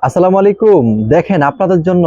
আসসালামু আলাইকুম। দেখেন আপনাদের জন্য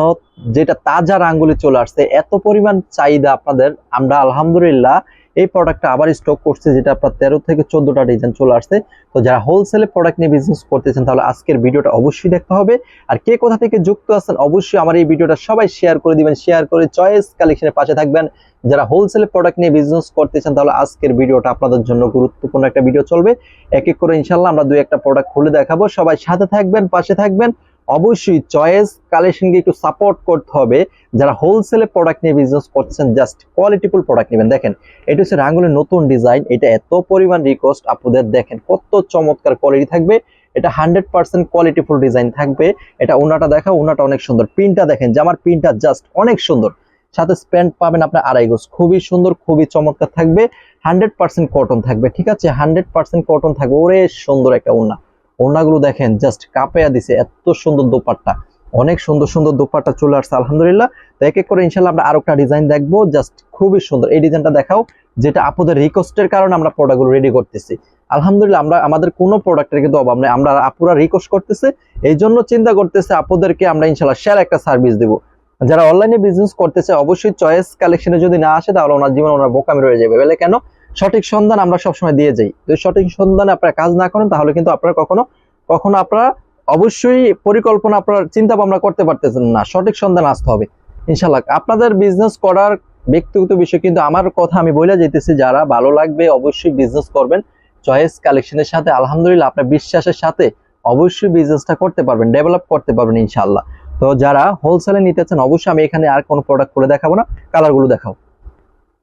যেটা তাজা রাঙ্গুলি চলে আসছে, এত পরিমাণ চাহিদা আপনাদের। আমরা আলহামদুলিল্লাহ এই প্রোডাক্টটা আবার স্টক করছি, যেটা আপনার 13 থেকে 14টা ডিজাইন চলে আসছে। তো যারা হোলসেলে প্রোডাক্ট নিয়ে বিজনেস করতেছেন তাহলে আজকের ভিডিওটা অবশ্যই দেখতে হবে। আর কে কোথা থেকে যুক্ত আছেন অবশ্যই আমার এই ভিডিওটা সবাই শেয়ার করে দিবেন, শেয়ার করে চয়েস কালেকশনের পাশে থাকবেন। যারা হোলসেলে প্রোডাক্ট নিয়ে বিজনেস করতেছেন তাহলে আজকের ভিডিওটা আপনাদের জন্য গুরুত্বপূর্ণ একটা ভিডিও চলবে। এক এক করে ইনশাল্লাহ আমরা দুই একটা প্রোডাক্ট খুলে দেখাবো, সবাই সাথে থাকবেন, পাশে থাকবেন। অবশ্যই চয়েস কালেকশনকে একটু সাপোর্ট করতে হবে। যারা হোলসেলে প্রোডাক্ট নিয়ে বিজনেস করতেছেন জাস্ট কোয়ালিটিফুল প্রোডাক্ট নেবেন। দেখেন এটা হচ্ছে রাঙ্গুলের নতুন ডিজাইন, এটা এত পরিমাণ রিকোয়েস্ট আপনাদের, দেখেন কত চমৎকার কোয়ালিটি থাকবে। এটা 100% কোয়ালিটিফুল ডিজাইন থাকবে। এটা ওনাটা দেখাও, ওনাটা অনেক সুন্দর, প্রিন্টটা দেখেন, জামার প্রিন্টটা জাস্ট অনেক সুন্দর। সাথে প্যান্ট পাবেন আপনার 2.5 গজ, খুবই সুন্দর, খুবই চমৎকার থাকবে। 100% কটন থাকবে, ঠিক আছে, 100% কটন থাকবে। ওরে সুন্দর একটা ওড়না, ওড়নাগুলো দেখেন জাস্ট কাঁপায়া দিছে, এত সুন্দর দোপাট্টা, অনেক সুন্দর সুন্দর দোপাট্টা চলে আসছে আলহামদুলিল্লাহ। তো এক এক করে ইনশাল্লাহ আমরা আরো একটা ডিজাইন দেখবো, জাস্ট খুবই সুন্দর। এই ডিজাইনটা দেখাও, যেটা আপনাদের রিকোয়েস্টের কারণে আমরা প্রোডাক্টগুলো রেডি করতেছি। আলহামদুলিল্লাহ আমরা আমাদের কোনো প্রোডাক্টের কিন্তু অভাব নেই, আমরা আপুরা রিকোয়েস্ট করতেছে, এই জন্য চিন্তা করতেছে আপনাদেরকে আমরা ইনশাল্লাহ সেরা একটা সার্ভিস দেবো। যারা অনলাইনে বিজনেস করতেছে অবশ্যই চয়েস কালেকশনে যদি না আসে তাহলে ওনার জীবন ওনার বোকামি রয়ে যাবে। বলে কেন? সঠিক সন্ধান আমরা সবসময় দিয়ে যাই, যদি সঠিক সন্ধানে আপনারা কাজ না করেন তাহলে কিন্তু আপনারা কখনো কখনো আপনারা অবশ্যই পরিকল্পনা আপনার চিন্তা ভাবনা করতে পারতেছেন না। সঠিক সন্ধান আসতে হবে ইনশাল্লাহ। আপনাদের বিজনেস করার ব্যক্তিগত বিষয়, কিন্তু আমার কথা আমি বলে যেতেছি, যারা ভালো লাগবে অবশ্যই বিজনেস করবেন চয়েস কালেকশনের সাথে। আলহামদুলিল্লাহ আপনার বিশ্বাসের সাথে অবশ্যই বিজনেসটা করতে পারবেন, ডেভেলপ করতে পারবেন ইনশাল্লাহ। তো যারা হোলসেলে নিতে চান অবশ্যই, আমি এখানে আর কোনো প্রোডাক্ট করে দেখাবো না, কালারগুলো দেখাও।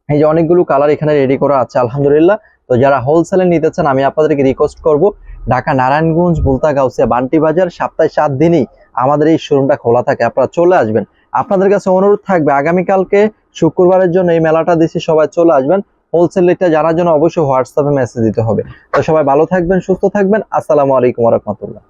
এই যে অনেকগুলো কালার এখানে রেডি করা আছে আলহামদুলিল্লাহ। তো যারা হোলসেলে নিতে চান আমি আপনাদেরকে রিকোয়েস্ট করব, ঢাকা নারায়ণগঞ্জ বুলতা গাউসিয়া বান্টি বাজার সপ্তাহে 7 দিনই আমাদের এই শোরুমটা খোলা থাকে, আপনারা চলে আসবেন। আপনাদের কাছে অনুরোধ থাকবে আগামীকালকে শুক্রবারের জন্য এই মেলাটা দিচ্ছি, সবাই চলে আসবেন। হোলসেল রেটটা জানার জন্য অবশ্যই হোয়াটসঅ্যাপে মেসেজ দিতে হবে। তো সবাই ভালো থাকবেন, সুস্থ থাকবেন। আসসালামু আলাইকুম ওয়া রাহমাতুল্লাহ।